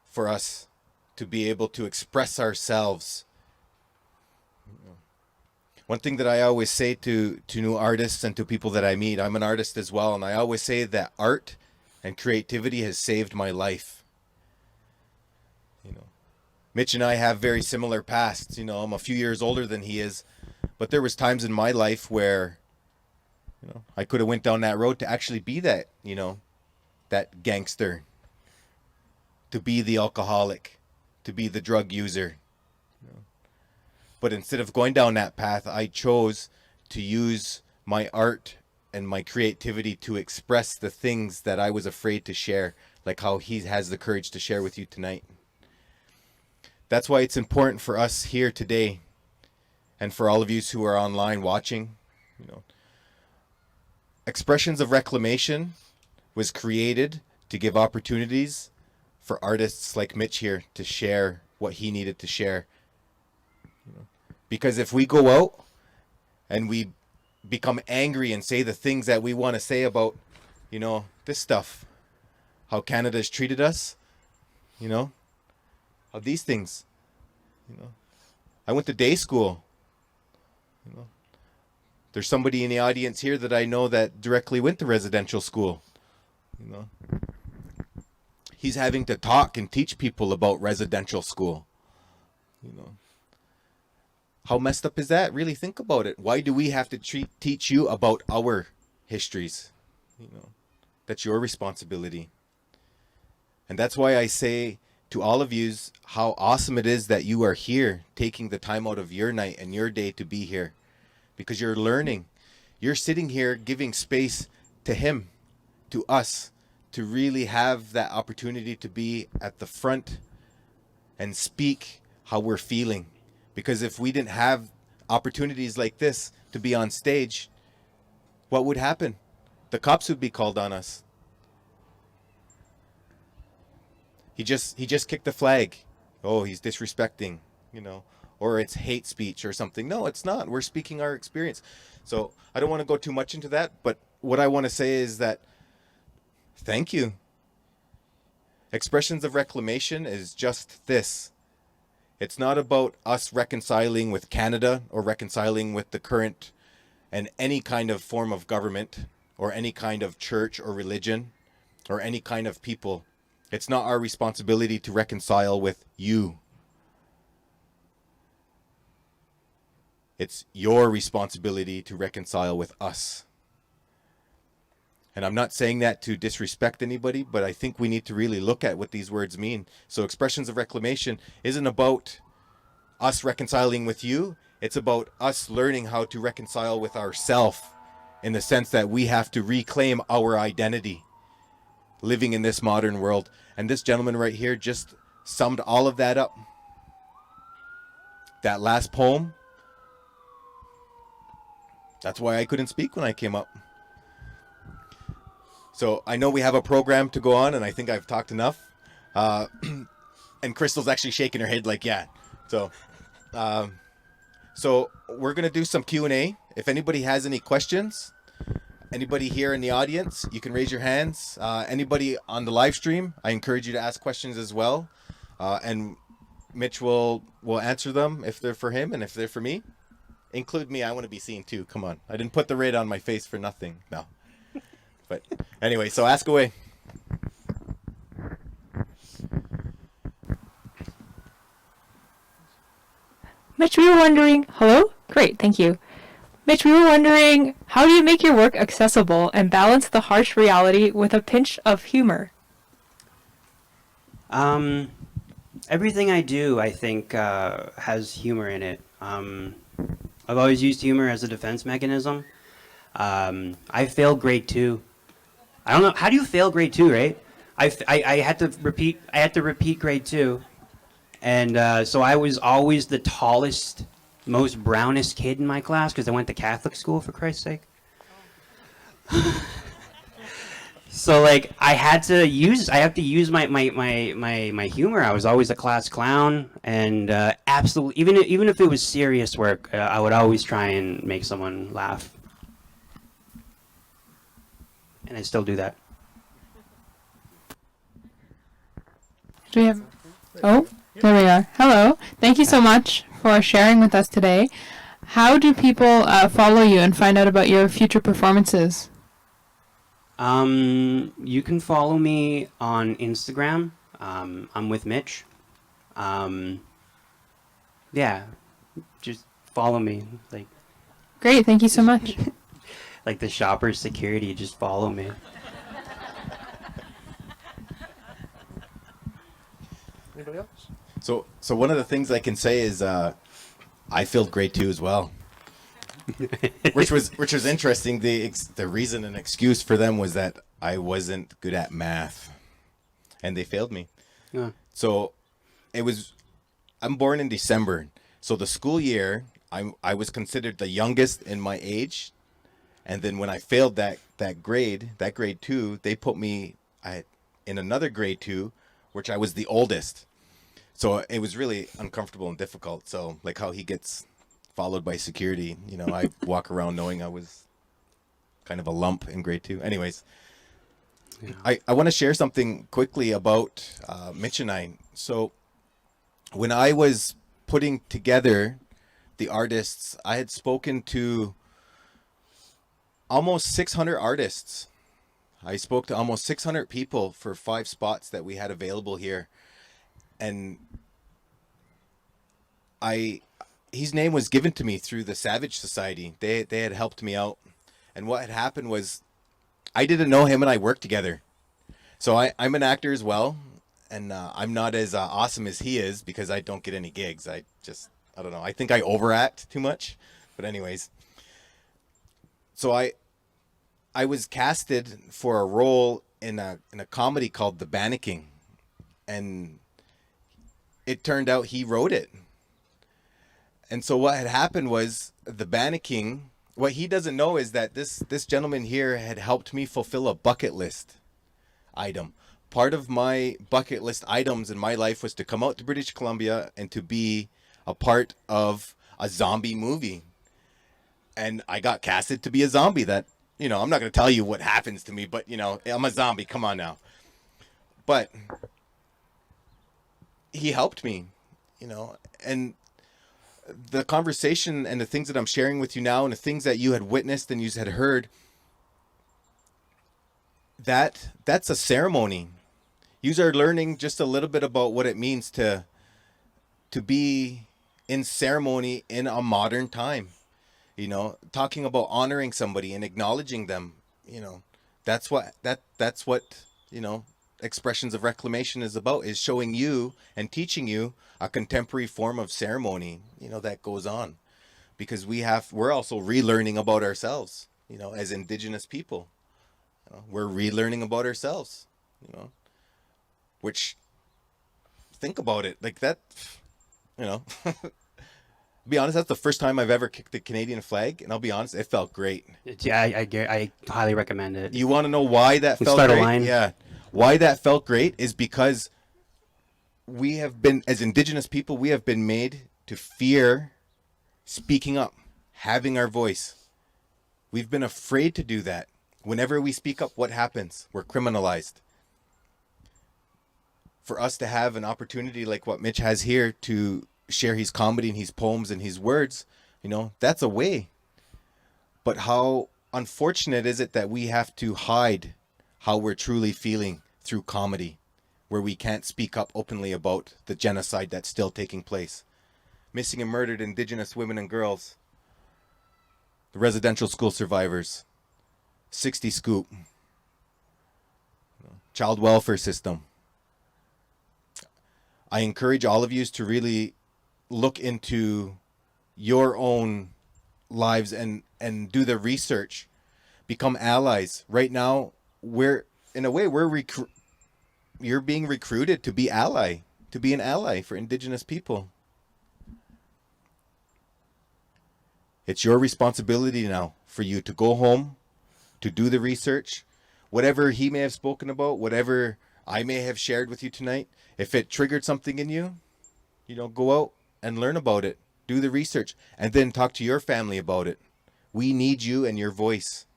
for us to be able to express ourselves. One thing that I always say to new artists and to people that I meet, I'm an artist as well, and I always say that art and creativity has saved my life. You know, Mitch and I have very similar pasts. You know, I'm a few years older than he is, but there was times in my life where, you know, I could have went down that road to actually be that, you know, that gangster, to be the alcoholic, to be the drug user. You know. But instead of going down that path, I chose to use my art and my creativity to express the things that I was afraid to share, like how he has the courage to share with you tonight. That's why it's important for us here today, and for all of you who are online watching, you know, Expressions of Reclamation was created to give opportunities for artists like Mitch here to share what he needed to share. You know, because if we go out and we become angry and say the things that we want to say about, you know, this stuff, how Canada's treated us, you know, how these things, you know. I went to day school, you know. There's somebody in the audience here that I know that directly went to residential school, you know. He's having to talk and teach people about residential school, you know. How messed up is that? Really think about it. Why do we have to teach you about our histories? You know, that's your responsibility. And that's why I say to all of you how awesome it is that you are here, taking the time out of your night and your day to be here, because you're learning. You're sitting here giving space to him, to us, to really have that opportunity to be at the front and speak how we're feeling. Because if we didn't have opportunities like this to be on stage, what would happen? The cops would be called on us. He just kicked the flag. Oh, he's disrespecting, you know, or it's hate speech or something. No, it's not. We're speaking our experience. So I don't want to go too much into that, but what I want to say is that thank you. Expressions of Reclamation is just this. It's not about us reconciling with Canada or reconciling with the current and any kind of form of government or any kind of church or religion or any kind of people. It's not our responsibility to reconcile with you. It's your responsibility to reconcile with us. And I'm not saying that to disrespect anybody, but I think we need to really look at what these words mean. So Expressions of Reclamation isn't about us reconciling with you. It's about us learning how to reconcile with ourselves, in the sense that we have to reclaim our identity. living in this modern world. And this gentleman right here just summed all of that up. That last poem, that's why I couldn't speak when I came up. So I know we have a program to go on, and I think I've talked enough. And Crystal's actually shaking her head like, yeah. So we're going to do some Q&A. If anybody has any questions, anybody here in the audience, you can raise your hands. Anybody on the live stream, I encourage you to ask questions as well. And Mitch will answer them if they're for him and if they're for me. Include me. I want to be seen too. Come on. I didn't put the red on my face for nothing. No. But anyway, so ask away. Mitch, we were wondering, hello? Great, thank you. Mitch, we were wondering, how do you make your work accessible and balance the harsh reality with a pinch of humor? Everything I do, I think, has humor in it. I've always used humor as a defense mechanism. I failed grade 2. I don't know, how do you fail grade 2, right? I had to repeat grade 2. And so I was always the tallest, most brownest kid in my class because I went to Catholic school, for Christ's sake. So like I have to use my humor. I was always a class clown, and absolutely, even if it was serious work, I would always try and make someone laugh. And I still do that. Do we have... Oh, there we are. Hello. Thank you so much for sharing with us today. How do people follow you and find out about your future performances? You can follow me on Instagram. I'm with Mitch. Yeah, just follow me. Like, Great, thank you so much. like the shopper's security, just follow me. Anybody else? So one of the things I can say is I failed grade 2 as well. which was interesting. The reason and excuse for them was that I wasn't good at math, and they failed me. Yeah. So I'm born in December, so the school year I was considered the youngest in my age, and then when I failed that grade 2, they put me in another grade 2, which I was the oldest. So it was really uncomfortable and difficult. So like how he gets followed by security, I walk around knowing I was kind of a lump in grade 2. Anyways, yeah. I want to share something quickly about Mitch and I. So when I was putting together the artists, I had spoken to almost 600 artists. I spoke to almost 600 people for 5 spots that we had available here. And his name was given to me through the Savage Society. They had helped me out. And what had happened was I didn't know him and I worked together. So I'm an actor as well. And I'm not as awesome as he is because I don't get any gigs. I don't know. I think I overact too much. But anyways. So I was casted for a role in a comedy called The Bannocking. And it turned out he wrote it. And so what had happened was the Bannocking, what he doesn't know is that this gentleman here had helped me fulfill a bucket list item. Part of my bucket list items in my life was to come out to British Columbia and to be a part of a zombie movie. And I got casted to be a zombie. That, I'm not going to tell you what happens to me, but, I'm a zombie. Come on now. But he helped me, and the conversation and the things that I'm sharing with you now and the things that you had witnessed and you had heard, that's a ceremony. You are learning just a little bit about what it means to be in ceremony in a modern time, talking about honoring somebody and acknowledging them, that's what Expressions of Reclamation is about, is showing you and teaching you a contemporary form of ceremony, that goes on, because we're also relearning about ourselves, as Indigenous people. We're relearning about ourselves. you know, which, think about it, like that, you know, be honest, that's the first time I've ever kicked the Canadian flag, and I'll be honest, it felt great. Yeah, I highly recommend it. You want to know why that felt start a great? line. Yeah. Why that felt great is because we have been, as Indigenous people, we have been made to fear speaking up, having our voice. We've been afraid to do that. Whenever we speak up, what happens? We're criminalized. For us to have an opportunity like what Mitch has here to share his comedy and his poems and his words, you know, that's a way. But how unfortunate is it that we have to hide how we're truly feeling through comedy, where we can't speak up openly about the genocide that's still taking place. Missing and murdered Indigenous women and girls, the residential school survivors, 60 Scoop, child welfare system. I encourage all of you to really look into your own lives and do the research, become allies. Right now, you're being recruited to be an ally for Indigenous people. It's your responsibility now for you to go home, to do the research, whatever he may have spoken about, whatever I may have shared with you tonight. If it triggered something in you, you know, go out and learn about it, do the research, and then talk to your family about it. We need you and your voice.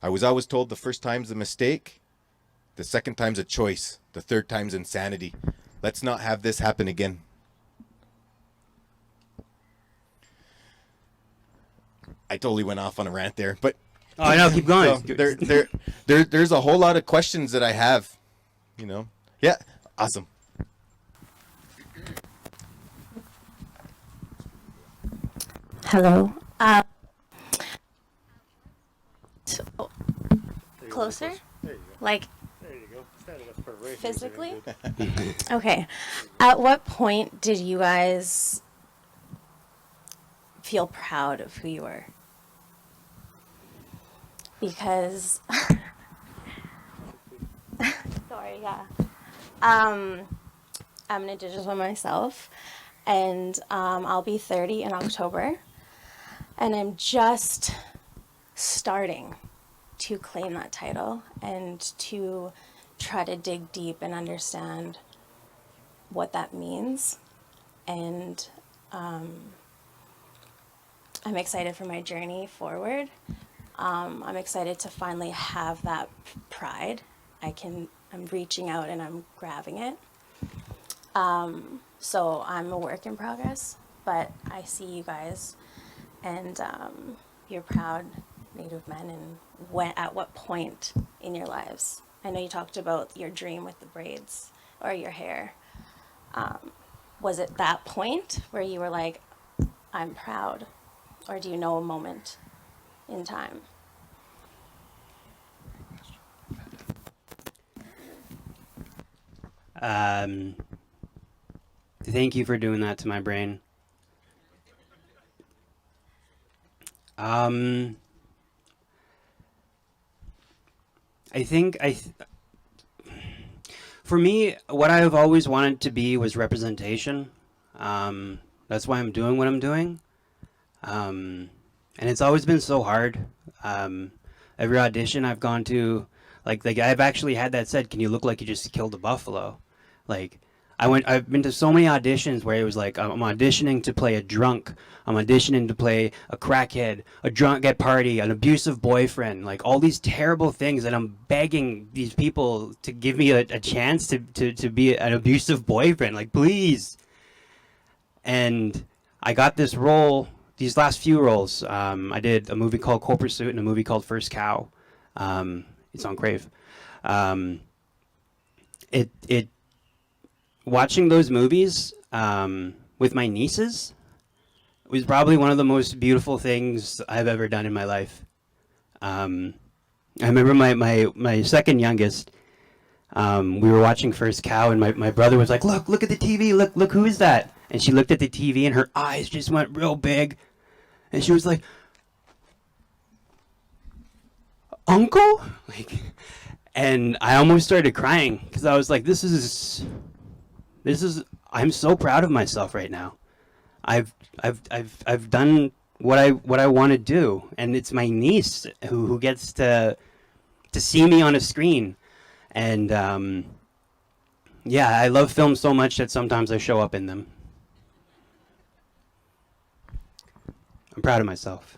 I was always told the first time's a mistake, the second time's a choice, the third time's insanity. Let's not have this happen again. I totally went off on a rant there, but Oh, no, keep going. so there's a whole lot of questions that I have, you know. Yeah, awesome. Hello. Closer? Like There you go. Stand it up for a race. physically? Okay. At what point did you guys feel proud of who you were? Because sorry, yeah. I'm an Indigenous woman myself, and I'll be 30 in October, and I'm just starting to claim that title and to try to dig deep and understand what that means. And I'm excited for my journey forward. I'm excited to finally have that pride. I'm reaching out and I'm grabbing it. So I'm a work in progress, but I see you guys, and you're proud Native men. And at what point in your lives? I know you talked about your dream with the braids or your hair. Was it that point where you were like, I'm proud? Or do you know a moment in time? Thank you for doing that to my brain. I think for me, what I've always wanted to be was representation. That's why I'm doing what I'm doing. And it's always been so hard. Every audition I've gone to, like I've actually had that said, can you look like you just killed a buffalo? Like, I've been to so many auditions where it was like, I'm auditioning to play a drunk. I'm auditioning to play a crackhead, a drunk at party, an abusive boyfriend, like all these terrible things. And I'm begging these people to give me a chance to be an abusive boyfriend. Like, please. And I got this role, these last few roles. I did a movie called Cold Pursuit and a movie called First Cow. It's on Crave. Watching those movies with my nieces was probably one of the most beautiful things I've ever done in my life. I remember my second youngest, we were watching First Cow, and my brother was like, look at the TV, look, who is that? And she looked at the TV and her eyes just went real big. And she was like, uncle? Like, and I almost started crying because I was like, this is, I'm so proud of myself right now. I've done what I want to do, and it's my niece who gets to see me on a screen. And yeah, I love films so much that sometimes I show up in them. I'm proud of myself.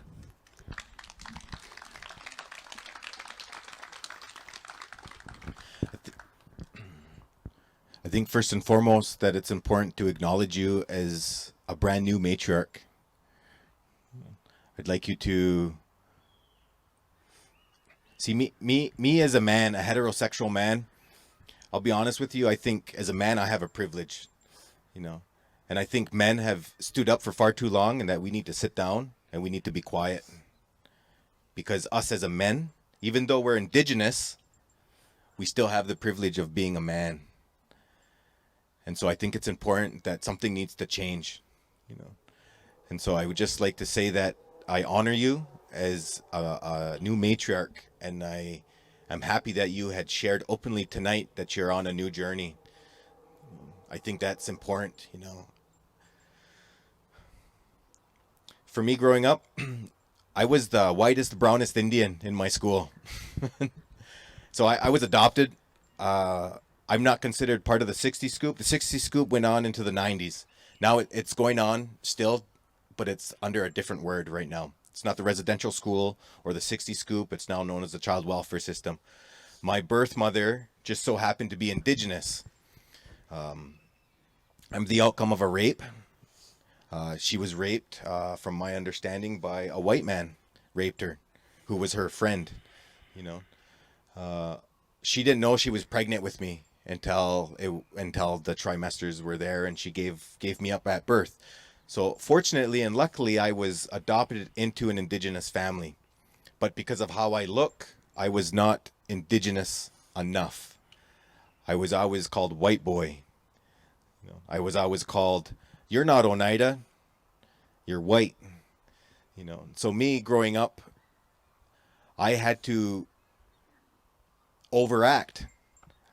I think first and foremost that it's important to acknowledge you as a brand new matriarch. I'd like you to see me as a man, a heterosexual man. I'll be honest with you. I think as a man, I have a privilege, you know, and I think men have stood up for far too long, and that we need to sit down and we need to be quiet, because us as a men, even though we're Indigenous, we still have the privilege of being a man. And so I think it's important that something needs to change, you know. And so I would just like to say that I honor you as a new matriarch, and I'm happy that you had shared openly tonight that you're on a new journey. I think that's important, you know. For me growing up, I was the whitest, brownest Indian in my school. So I was adopted. I'm not considered part of the 60 scoop. The 60 scoop went on into the 90s. Now it's going on still, but it's under a different word right now. It's not the residential school or the 60 scoop. It's now known as the child welfare system. My birth mother just so happened to be Indigenous. I'm the outcome of a rape. She was raped, from my understanding, by a white man. Raped her, who was her friend, you know. She didn't know she was pregnant with me until the trimesters were there, and she gave me up at birth. So fortunately and luckily, I was adopted into an Indigenous family. But because of how I look, I was not Indigenous enough. I was always called white boy. You know, I was always called, you're not Oneida, you're white. You know, so me growing up, I had to overact.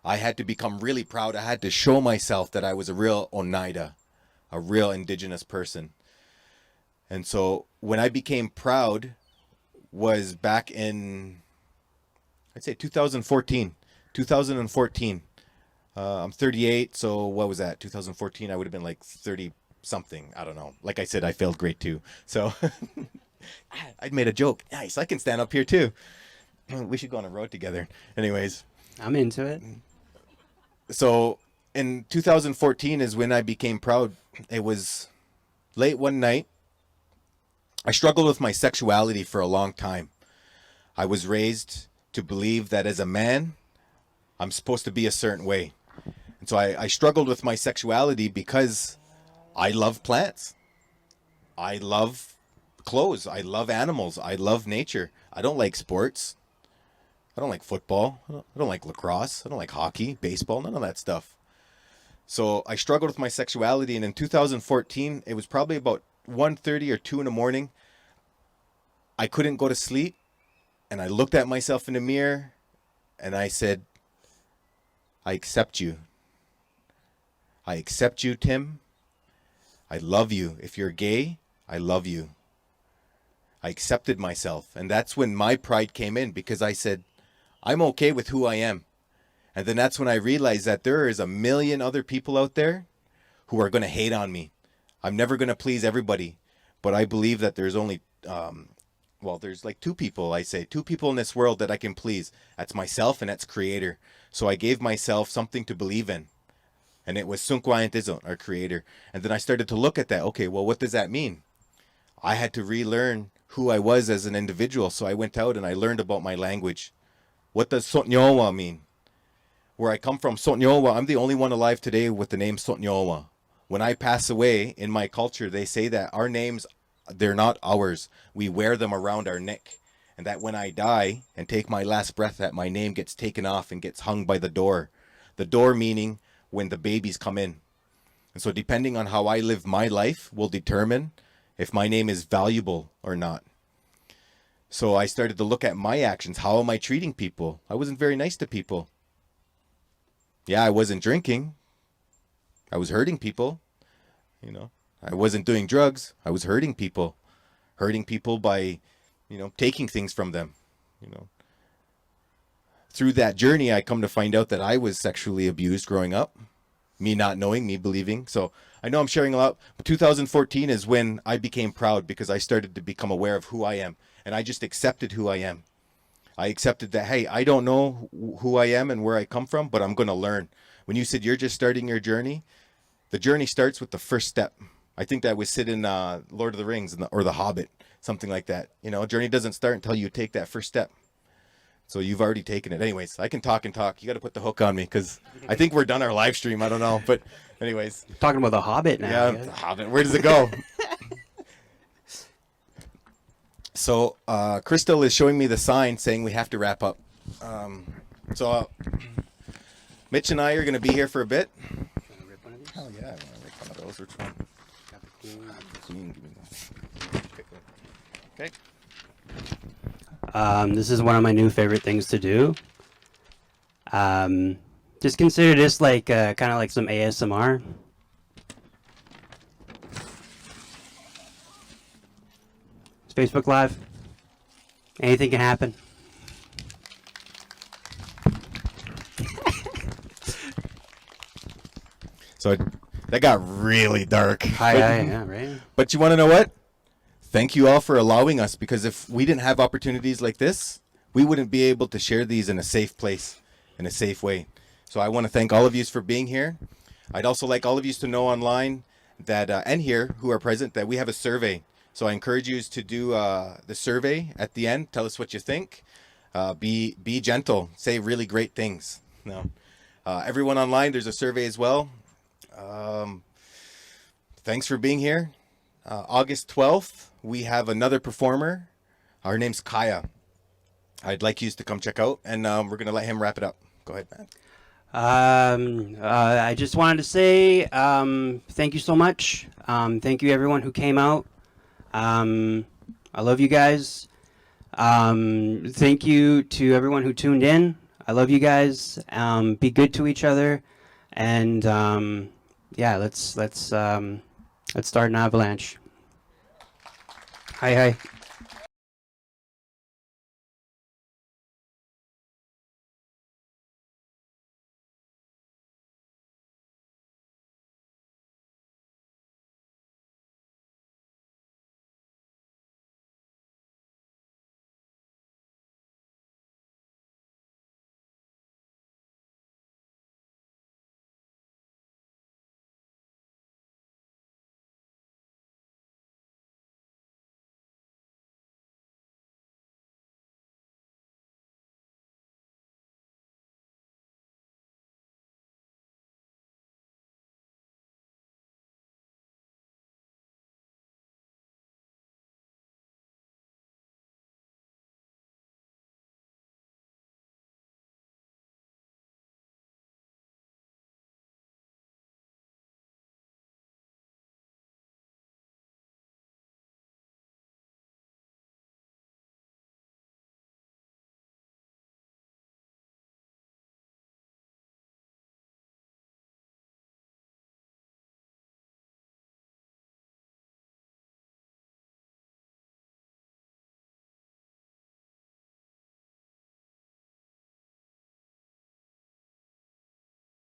I had to become really proud. I had to show myself that I was a real Oneida, a real Indigenous person. And so when I became proud was back in, I'd say 2014. I'm 38, so what was that? 2014, I would have been like 30 something. I don't know. Like I said, I failed grade 2. So I'd made a joke. Nice, I can stand up here too. We should go on a road together. Anyways. I'm into it. So in 2014 is when I became proud. It was late one night. I struggled with my sexuality for a long time. I was raised to believe that as a man, I'm supposed to be a certain way. And so I struggled with my sexuality because I love plants. I love clothes. I love animals. I love nature. I don't like sports. I don't like football. I don't like lacrosse. I don't like hockey, baseball, none of that stuff. So I struggled with my sexuality, and in 2014, it was probably about 1:30 or 2 in the morning. I couldn't go to sleep, and I looked at myself in the mirror, and I said, I accept you. I accept you, Tim. I love you. If you're gay, I love you. I accepted myself, and that's when my pride came in, because I said, I'm okay with who I am. And then that's when I realized that there is a million other people out there who are going to hate on me. I'm never going to please everybody, but I believe that there's only, there's like two people in this world that I can please. That's myself and that's Creator. So I gave myself something to believe in. And it was Maskwacis, our Creator. And then I started to look at that. Okay, well, what does that mean? I had to relearn who I was as an individual. So I went out and I learned about my language. What does Sotnyowa mean? Where I come from, Sotnyowa, I'm the only one alive today with the name Sotnyowa. When I pass away, in my culture, they say that our names, they're not ours. We wear them around our neck. And that when I die and take my last breath, that my name gets taken off and gets hung by the door. The door meaning when the babies come in. And so depending on how I live my life will determine if my name is valuable or not. So I started to look at my actions. How am I treating people? I wasn't very nice to people. Yeah, I wasn't drinking. I was hurting people. You know, I wasn't doing drugs. I was hurting people. Hurting people by, you know, taking things from them, you know. Through that journey, I come to find out that I was sexually abused growing up. Me not knowing, me believing. So I know I'm sharing a lot. But 2014 is when I became proud because I started to become aware of who I am. And I just accepted who I am. I accepted that, hey, I don't know who I am and where I come from, but I'm going to learn. When you said you're just starting your journey, the journey starts with the first step. I think that was said in Lord of the Rings or The Hobbit, something like that. You know, a journey doesn't start until you take that first step. So you've already taken it. Anyways, I can talk and talk. You got to put the hook on me because I think we're done our live stream. I don't know. But anyways. Talking about The Hobbit now. Yeah, The Hobbit. Where does it go? So Crystal is showing me the sign saying we have to wrap up. Mitch and I are going to be here for a bit. Hell yeah, I want to rip one of those. Which one? Queen. Give me one. Okay. This is one of my new favorite things to do. Just consider this like kind of like some ASMR. It's Facebook Live. Anything can happen. So that got really dark. Yeah, right. But you want to know what? Thank you all for allowing us, because if we didn't have opportunities like this, we wouldn't be able to share these in a safe place, in a safe way. So I want to thank all of you for being here. I'd also like all of you to know online that, and here who are present, that we have a survey. So I encourage you to do the survey at the end. Tell us what you think. Be gentle. Say really great things. No. Everyone online, there's a survey as well. Thanks for being here. August 12th, we have another performer. Her name's Kaya. I'd like you to come check out, and we're going to let him wrap it up. Go ahead, man. I just wanted to say thank you so much. Thank you everyone who came out. I love you guys. Thank you to everyone who tuned in. I love you guys. Be good to each other, and yeah, let's start an avalanche. Hi.